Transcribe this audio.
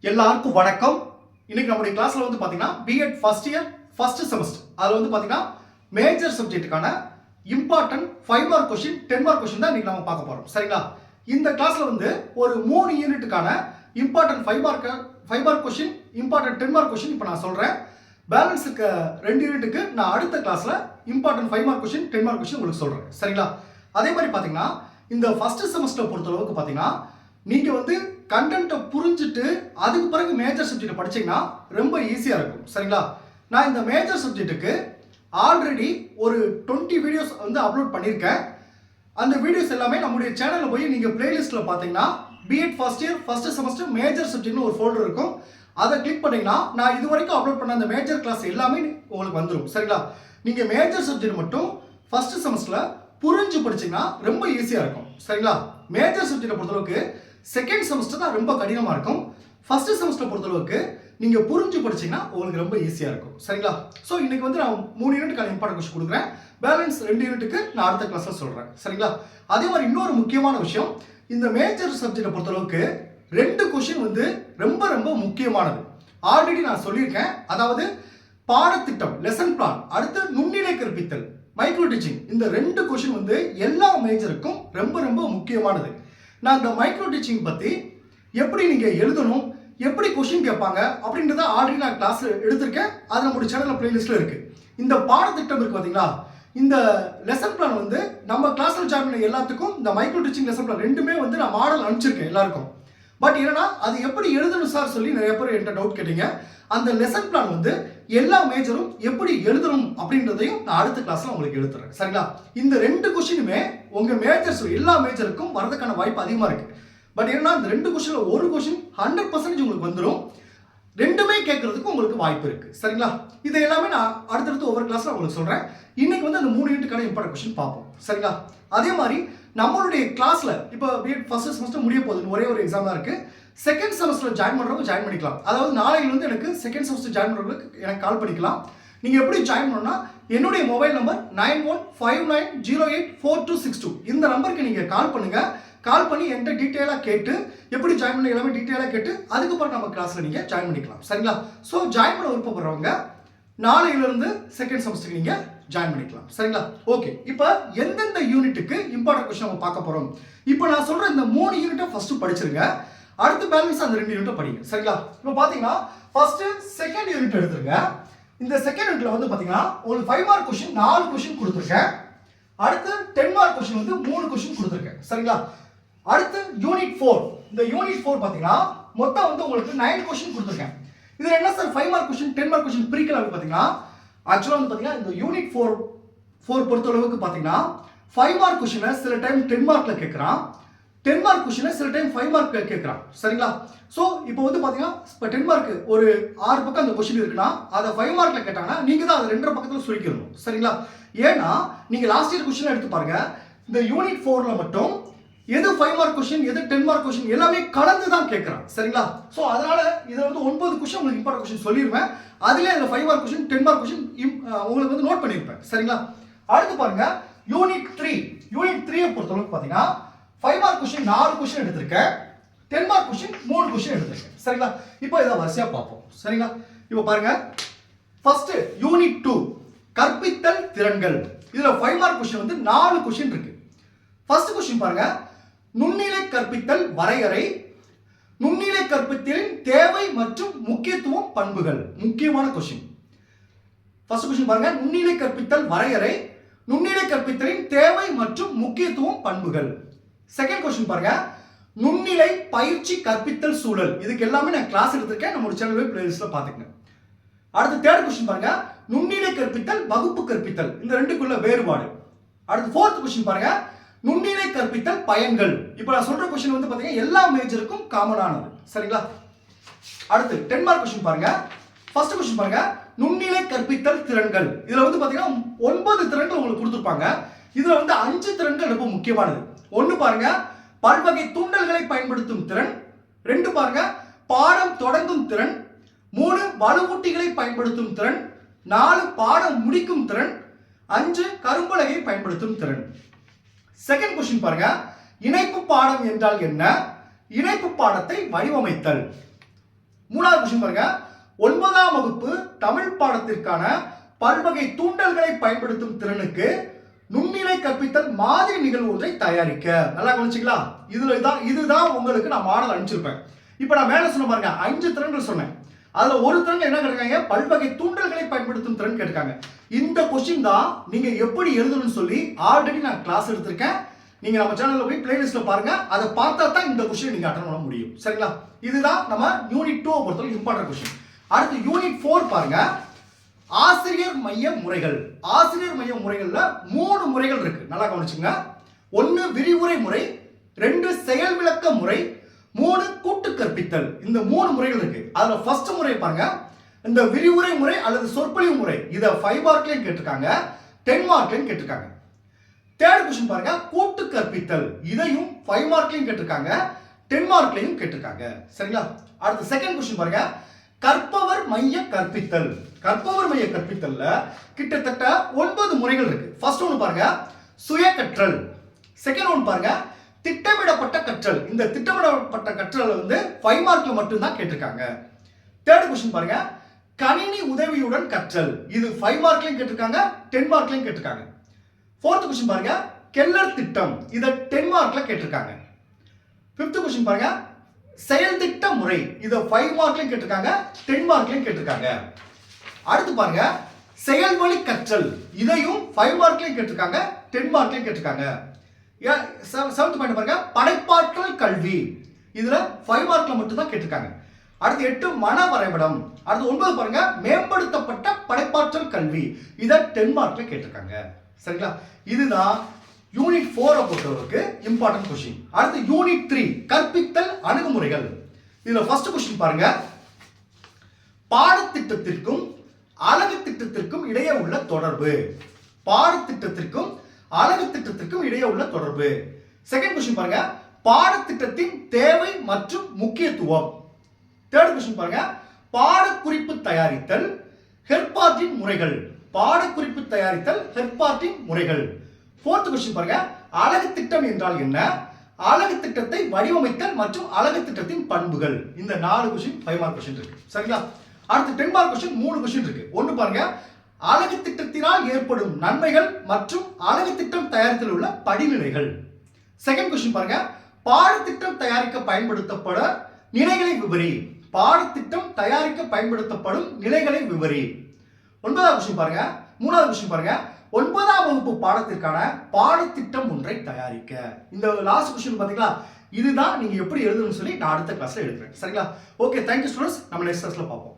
எல்லாருக்கும் வணக்கம். இன்னைக்கு நம்முடைய கிளாஸ்ல வந்து பாத்தீங்கன்னா BEd first year first semester அதுல வந்து பாத்தீங்கன்னா மேஜர் சப்ஜெக்ட்டுக்கான important 5 mark question 10 mark question தான் இன்னைக்கு நம்ம பார்க்க போறோம். சரிங்களா? இந்த கிளாஸ்ல வந்து ஒரு 3 யூனிட்டுக்கான important 5 mark question important 10 mark question இப்போ நான் சொல்றேன். பேலன்ஸ் இருக்க 2 யூனிட்டுக்கு நான் அடுத்த கிளாஸ்ல important 5 mark question 10 mark question உங்களுக்கு சொல்றேன். சரிங்களா? அதே மாதிரி பாத்தீங்கன்னா இந்த ஃபர்ஸ்ட் செமஸ்டர் பொறுத்தளவுக்கு பாத்தீங்கன்னா நீங்க வந்து கண்டென்ட்டை புரிஞ்சுட்டு அதுக்கு பிறகு மேஜர் சப்ஜெக்ட் படிச்சீங்கன்னா ரொம்ப ஈஸியா இருக்கும். சரிங்களா? நான் இந்த மேஜர் சப்ஜெக்ட்டுக்கு ஆல்ரெடி ஒரு 20 வீடியோஸ் வந்து அப்லோட் பண்ணியிருக்கேன். அந்த வீடியோஸ் எல்லாமே நம்முடைய சேனலில் போய் நீங்கள் பிளேலிஸ்ட்டில் பார்த்தீங்கன்னா BEd first year first semester major சப்ஜெக்ட்னு ஒரு ஃபோல்டர் இருக்கும். அதை கிளிக் பண்ணிங்கன்னா நான் இது வரைக்கும் அப்லோட் பண்ண அந்த மேஜர் கிளாஸ் எல்லாமே உங்களுக்கு வந்துடும். சரிங்களா? நீங்கள் மேஜர் சப்ஜெக்ட் மட்டும் ஃபர்ஸ்ட் செமஸ்டரில் புரிஞ்சு படிச்சிங்கன்னா ரொம்ப ஈஸியாக இருக்கும். சரிங்களா? மேஜர் சப்ஜெக்டை பொறுத்தளவுக்கு செகண்ட் செமஸ்டர் தான் ரொம்ப கடினமாக இருக்கும். ஃபர்ஸ்ட் செமஸ்டர் பொறுத்தளவுக்கு நீங்கள் புரிஞ்சு படிச்சீங்கன்னா உங்களுக்கு ரொம்ப ஈஸியாக இருக்கும். சரிங்களா? ஸோ இன்னைக்கு வந்து நான் 3 யூனிட்டுக்கான இம்பார்ட்டன்ட் கொஸ்டின் கொடுக்குறேன். பேலன்ஸ் 2 யூனிட்டுக்கு நான் அடுத்த கிளாஸில் சொல்கிறேன். சரிங்களா? அதே மாதிரி இன்னொரு முக்கியமான விஷயம், இந்த மேஜர் சப்ஜெக்டை பொறுத்தளவுக்கு 2 கொஸ்டின் வந்து ரொம்ப ரொம்ப முக்கியமானது. ஆல்ரெடி நான் சொல்லியிருக்கேன். அதாவது பாடத்திட்டம் லெசன் பிளான், அடுத்து நுண்ணிலை கற்பித்தல் மைக்ரோ டீச்சிங், இந்த 2 கொஸ்டின் வந்து எல்லா மேஜருக்கும் ரொம்ப ரொம்ப முக்கியமானது. நான் இந்த மைக்ரோ டீச்சிங் பற்றி எப்படி நீங்கள் எழுதணும், எப்படி கொஸ்டின் கேட்பாங்க அப்படின்றத ஆல்ரெடி நான் கிளாஸ் எடுத்திருக்கேன். அது நம்மளுடைய சேனலில் பிளேலிஸ்ட்டில் இருக்குது. இந்த பாடத்திட்டம் இருக்குது பார்த்தீங்களா, இந்த லெசன் பிளான் வந்து நம்ம கிளாஸில் ஜாயின் பண்ண எல்லாத்துக்கும் இந்த மைக்ரோ டீச்சிங் லெசன் பிளான் ரெண்டுமே வந்து நான் மாடல் அனுப்பிச்சிருக்கேன் எல்லாருக்கும். பட் என்னன்னா அது எப்படி எழுதணும் சார் சொல்லி நிறைய பேர் என்கிட்ட டவுட் கேட்டீங்க. அந்த லெசன் பிளான் வந்து எல்லா மேஜரும் எப்படி எழுதணும் அப்படின்றதையும் நான் அடுத்த கிளாஸ்ல உங்களுக்கு எடுத்துறேன். சரிங்களா? இந்த 2 கொஸ்டினுமே உங்க மேஜர்ஸ் எல்லா மேஜருக்கும் வரதுக்கான வாய்ப்பு அதிகமா இருக்கு. பட் என்னன்னா இந்த 2 கொஸ்டின்ல ஒரு கொஸ்டின் 100% உங்களுக்கு வந்துடும். ரெண்டுமே கேட்கறதுக்கு உங்களுக்கு வாய்ப்பு இருக்கு. சரிங்களா? இதை எல்லாமே நான் அடுத்தடுத்து ஒவ்வொரு கிளாஸ்ல உங்களுக்கு சொல்றேன். இன்னைக்கு வந்து அந்த 3 யூனிட்டுக்கான இம்பார்ட்டன்ட் கொஸ்டின் பார்ப்போம். சரிங்களா? அதே மாதிரி நம்மளுடைய கிளாஸ்ல இப்போ பிஎட் ஃபர்ஸ்ட் செமஸ்டர் முடிய போகுது, ஒரே ஒரு எக்ஸாம் தான் இருக்கு. செகண்ட் செமஸ்டர் ஜாயின் பண்றவங்க ஜாயின் பண்ணிக்கலாம். அதாவது நாளையில இருந்து எனக்கு செகண்ட் செமஸ்டர் ஜாயின் பண்றவங்களுக்கு எனக்கு கால் பண்ணிக்கலாம். நீங்க எப்படி ஜாயின் பண்ணணும்னா என்னுடைய மொபைல் நம்பர் 9159084262 இந்த நம்பருக்கு நீங்க கால் பண்ணுங்க. கால் பண்ணி என்கிட்ட டீட்டெயிலாக கேட்டு எப்படி ஜாயின் பண்ண எல்லாமே டீட்டெயிலாக கேட்டு அதுக்கப்புறம் நம்ம கிளாஸ்ல நீங்க ஜாயின் பண்ணிக்கலாம். சரிங்களா? ஸோ ஜாயின் பண்ண விருப்பப்படுறவங்க நாளையிலிருந்து செகண்ட் செமஸ்டருக்கு நீங்க ஜாயின் பண்ணிக்கலாம். சரிங்களா? ஓகே, இப்போ எந்தெந்த யூனிட்டுக்கு இம்பார்ட்டன்ட் கொஸ்டின் நம்ம பார்க்க போறோம். இப்போ நான் சொல்ற இந்த 3 யூனிட்டை ஃபர்ஸ்ட் படிச்சிருங்க. அடுத்து பேலன்ஸ் அந்த 2 யூனிட்டை படிங்க. சரிங்களா? இப்போ பாத்தீங்கன்னா ஃபர்ஸ்ட் செகண்ட் யூனிட் எடுத்துருங்க. இந்த செகண்ட் யூனிட்ல வந்து பாத்தீங்கன்னா உங்களுக்கு 5 மார்க் கொஸ்டின் 4 கொஸ்டின் கொடுத்துருக்கேன். அடுத்து 10 மார்க் கொஸ்டின் வந்து 3 கொஸ்டின் கொடுத்துருக்கேன். சரிங்களா? அடுத்து யூனிட் 4. இந்த யூனிட் 4 பாத்தீங்கன்னா மொத்தம் வந்து உங்களுக்கு 9 கொஸ்டின் கொடுத்துருக்கேன். இதுல என்ன sir 5 mark question 10 mark question பிரிக்கலாம் அப்படி பாத்தீங்கன்னா ஆக்சுவலா வந்து பாத்தீங்கன்னா இந்த யூனிட் 4 பொறுத்த அளவுக்கு பாத்தீங்கன்னா 5 மார்க் கொஸ்டினை சில டைம் 10 மார்க்ல கேட்கறான், 10 மார்க் கொஸ்டினை சில டைம் 5 மார்க்ல கேட்கறான். சரிங்களா? சோ இப்போ வந்து பாத்தீங்கன்னா இப்போ 10 மார்க் ஒரு 6 பக்கம் அந்த கொஸ்டின் இருக்குன்னா அதை 5 மார்க்ல கேட்டாங்கன்னா நீங்க தான் அதை 2 பக்கத்துல சுருக்கிடணும். சரிங்களா? ஏன்னா நீங்க லாஸ்ட் இயர் கொஸ்டின் எடுத்து பாருங்க. இந்த யூனிட் 4ல மட்டும் எது 5 மார்க் கொஸ்டின் எது 10 மார்க் கொஸ்டின் எல்லாமே கலந்து தான் கேட்கறான். சரிங்களா? சோ அதனால இதுல வந்து 9 கொஸ்டின் உங்களுக்கு இம்பார்ட்டன்ட் கொஸ்டின் சொல்லிருவேன். அதுல இந்த 5 மார்க் கொஸ்டின் 10 மார்க் கொஸ்டின் உங்களுக்கு வந்து நோட் பண்ணிருப்பேன். சரிங்களா? அடுத்து பாருங்க யூனிட் 3. யூனிட் 3 பொறுத்தளவுக்கு பாத்தீங்கன்னா 5 மார்க் கொஸ்டின் 4 கொஸ்டின் எடுத்திருக்கேன், 10 மார்க் கொஸ்டின் 3 கொஸ்டின் எடுத்திருக்கேன். சரிங்களா? இப்போ இத வரிசையா பார்ப்போம். சரிங்களா? இப்போ பாருங்க ஃபர்ஸ்ட் யூனிட் 2 கற்பித்தல் திறன்கள். இதுல 5 மார்க் கொஸ்டின் வந்து 4 கொஸ்டின் இருக்கு. ஃபர்ஸ்ட் கொஸ்டின் பாருங்க, நுண்ணிலை கற்பித்தல் வரையறை, நுண்ணிலை கற்பித்தலின் தேவை மற்றும் முக்கியத்துவம் பண்புகள். முக்கியமான கொஸ்டின். ஃபர்ஸ்ட் கொஸ்டின் பாருங்க, நுண்ணிலை கற்பித்தல் வரையறை, நுண்ணிலை கற்பித்தலின் தேவை மற்றும் முக்கியத்துவம் பண்புகள். செகண்ட் கொஸ்டின் பாருங்க, நுண்ணிலை பயிற்சி கற்பித்தல் சூழல். இதுக்கு எல்லாமே நான் கிளாஸ் எடுத்திருக்கேன், நம்ம சேனல் பிளேலிஸ்ட்ல பாத்துக்கங்க. அடுத்து தேர்ட் கொஸ்டின் பாருங்க, நுண்ணிலை கற்பித்தல் வகுப்பு கற்பித்தல், இந்த ரெண்டுக்குள்ள வேறுபாடு. அடுத்து ஃபோர்த் கொஸ்டின் பாருங்க, நுண்ணிலை கற்பித்தல் பயன்கள். இப்போ நான் சொல்ற கொஸ்டின் வந்து பாத்தீங்கன்னா எல்லா மேஜருக்கும் காமனானது. சரிங்களா? அடுத்து 10 மார்க் கொஸ்டின் பாருங்க. ஃபர்ஸ்ட் கொஸ்டின் பாருங்க, நுண்ணிலை கற்பித்தல் திறன்கள். இதுல வந்து பாத்தீங்கன்னா 9 திறன்கள் உங்களுக்கு கொடுத்திருப்பாங்க. இதுல வந்து 5 திறன்கள் ரொம்ப முக்கியமானது. ஒன்னு பாருங்க, பல்வகை தூண்டல்களை பயன்படுத்தும் திறன். 2 பாருங்க, பாடம் தொடங்கும் திறன். 3 வலுவூட்டிகளை பயன்படுத்தும் திறன். 4 பாடம் முடிக்கும் திறன். 5 கரும்பலகை பயன்படுத்தும் திறன். செகண்ட் கொஸ்டின் பாருங்க, இணைப்பு பாடம் என்றால் என்ன? இணைப்பு பாடத்தை வடிவமைத்தல். மூணாவது கொஸ்டின் பாருங்க, 9ஆம் வகுப்பு தமிழ் பாடத்திற்கான பல்வகை தூண்டல்களை பயன்படுத்தும் திறனுக்கு நுண்ணிலை கற்பித்தல் மாதிரி நிகழ்வு ஒன்றை தயாரிக்க. நல்லா கவனிச்சிங்களா? இதுதான் உங்களுக்கு நான் மாடல் அனுப்பிச்சிருப்பேன். இப்போ நான் மேல சொன்ன பாருங்க 5 திறன்கள் சொன்னேன். அதுல ஒரு திறன் என்ன கேட்டிருக்காங்க, பல்வகை தூண்டல்களை பயன்படுத்தும் திறன் கேட்டிருக்காங்க. இந்த கொஸ்டின் தான் நீங்க எப்படி எழுதணும்னு சொல்லி ஆல்ரெடி நான் கிளாஸ் எடுத்திருக்கேன். நீங்க நம்ம சேனல்ல போய் பிளேலிஸ்ட்ல பாருங்க. அதை பார்த்தா தான் இந்த கொஸ்டின் நீங்க அட்டெண்ட் பண்ண முடியும். சரிங்களா? இதுதான் நம்ம யூனிட் 2 பொறுத்தவரை இம்பார்ட்டன்ட் கொஸ்டின். அடுத்து யூனிட் 4 பாருங்க, ஆசிரியர் மைய முறைகள். ஆசிரியர் மைய முறைகள்ல 3 முறைகள் இருக்கு. நல்லா கவனிச்சுங்க. 1 விரிவுரை முறை, 2 செயல் விளக்க முறை, 3 கூட்டு கற்பித்தல். இந்த 3 முறைகள் இருக்கு. அதுல ஃபர்ஸ்ட் முறை பாருங்க, இந்த விரிவுரை முறை அல்லது சொற்பொழிவு முறை. இத 5 மார்க்லயும் கேட்டிருக்காங்க, 10 மார்க்லயும் கேட்டிருக்காங்க. தேர்ட் கொஸ்டின் பாருங்க, கூட்டு கற்பித்தல். இதையும் 5 மார்க்லயும் கேட்டிருக்காங்க, 10 மார்க்லயும் கேட்டிருக்காங்க. சரிங்களா? அடுத்து செகண்ட் கொஸ்டின் பாருங்க, கற்பவர் மைய கற்பித்தல். கற்பவர் மைய கற்பித்தல்ல கிட்டத்தட்ட 9 முறைகள் இருக்கு. ஃபர்ஸ்ட் ஒன்னு பாருங்க, சுய கற்றல். செகண்ட் ஒன் பாருங்க, திட்டமிடப்பட்ட கற்றல். இந்த திட்டமிடப்பட்ட கற்றல் 5 மார்க்ல மட்டும் தான் கேட்டிருக்காங்க. தேர்ட் கொஸ்டின் பாருங்க, கணினி உதவியுடன் கற்றல். இது 5 மார்க்லயும் கேட்டிருக்காங்க, 10 மார்க்லயும் கேட்டிருக்காங்க. ஃபோர்த் கொஸ்டின் பாருங்க, கெல்லர் திட்டம். இத 10 மார்க்ல கேட்டிருக்காங்க. ஃபிஃப்த் கொஸ்டின் பாருங்க, செயல் திட்ட முறை. இத 5 மார்க்லயும் கேட்டிருக்காங்க, 10 மார்க்லயும் கேட்டிருக்காங்க. அடுத்து பாருங்க, செயல்வழி கற்றல். இதையும் 5 மார்க்லயும் கேட்டிருக்காங்க, 10 மார்க்லயும் கேட்டிருக்காங்க. செவன்த் பாயிண்ட் பாருங்க, படைப்பாற்றல் கல்வி. இதுல 5 மார்க்ல மட்டும் தான் கேட்டிருக்காங்க. அடுத்து 8 மன வரைபடம். அடுத்து 9 பாருங்க, மேம்படுத்தப்பட்ட படைப்பாற்றல் கல்வி. இத 10 மார்க்ல கேட்டிருக்காங்க. சரிங்களா? இதுதான் யூனிட் 4 பொறுத்தவரைக்கு இம்பார்ட்டன்ட் கொஸ்டின். அடுத்து யூனிட் 3 கற்பித்தல் அணுகுமுறைகள். இதுல ஃபர்ஸ்ட் கொஸ்டின் பாருங்க, பாடத்திட்டத்திற்கும் அலகு திட்டத்திற்கும் இடையே உள்ள தொடர்பு. பாடத்திட்டத்திற்கும் அலகு திட்டத்திற்கும் இடையே உள்ள தொடர்பு. செகண்ட் கொஸ்டின் பாருங்க, பாடத்திட்டத்தின் தேவை மற்றும் முக்கியத்துவம். தேர்ட் கொஸ்டின் பாருங்க, பாடக்குறிப்பு தயாரித்தல் ஹெர்பார்ட்டின் முறைகள். பாடக்குறிப்பு தயாரித்தல் ஹெர்பார்ட்டின் முறைகள். ஃபோர்த் கொஸ்டின் பாருங்க, அலகு திட்டம் என்றால் என்ன, அலகு திட்டத்தை வடிவமைத்தல் மற்றும் அலகு திட்டத்தின் பண்புகள். இந்த 4 கொஸ்டின் 5 மார்க் கொஸ்டின் இருக்கு. சரிங்களா? அடுத்து 10 மார்க் கொஸ்டின் 3 கொஸ்டின் இருக்கு. ஒன்னு பாருங்க, அலகு திட்டத்தினால் ஏற்படும் நன்மைகள் மற்றும் அலகு திட்டம் தயாரித்தல் உள்ள படிநிலைகள். செகண்ட் கொஸ்டின் பாருங்க, பாடத்திட்டம் தயாரிக்க பயன்படுத்தப்பட நிலைகளை விவரி. பாடத்திட்டம் தயாரிக்க பயன்படுத்தப்படும் நிலைகளை விவரி. 9வது கொஸ்டின் பாருங்க, 3வது கொஸ்டின் பாருங்க, 9ஆம் வகுப்பு பாடத்திற்கான பாடத்திட்டம் ஒன்றை தயாரிக்க. இந்த லாஸ்ட் கொஸ்டின் பாத்தீங்களா? இதுதான் நீங்க எப்படி எழுதணும்னு சொல்லி நான் அடுத்த கிளாஸ்ல எடுக்கிறேன். சரிங்களா? Okay, thank you students. நம்ம நெக்ஸ்ட் கிளாஸ்ல பார்ப்போம்.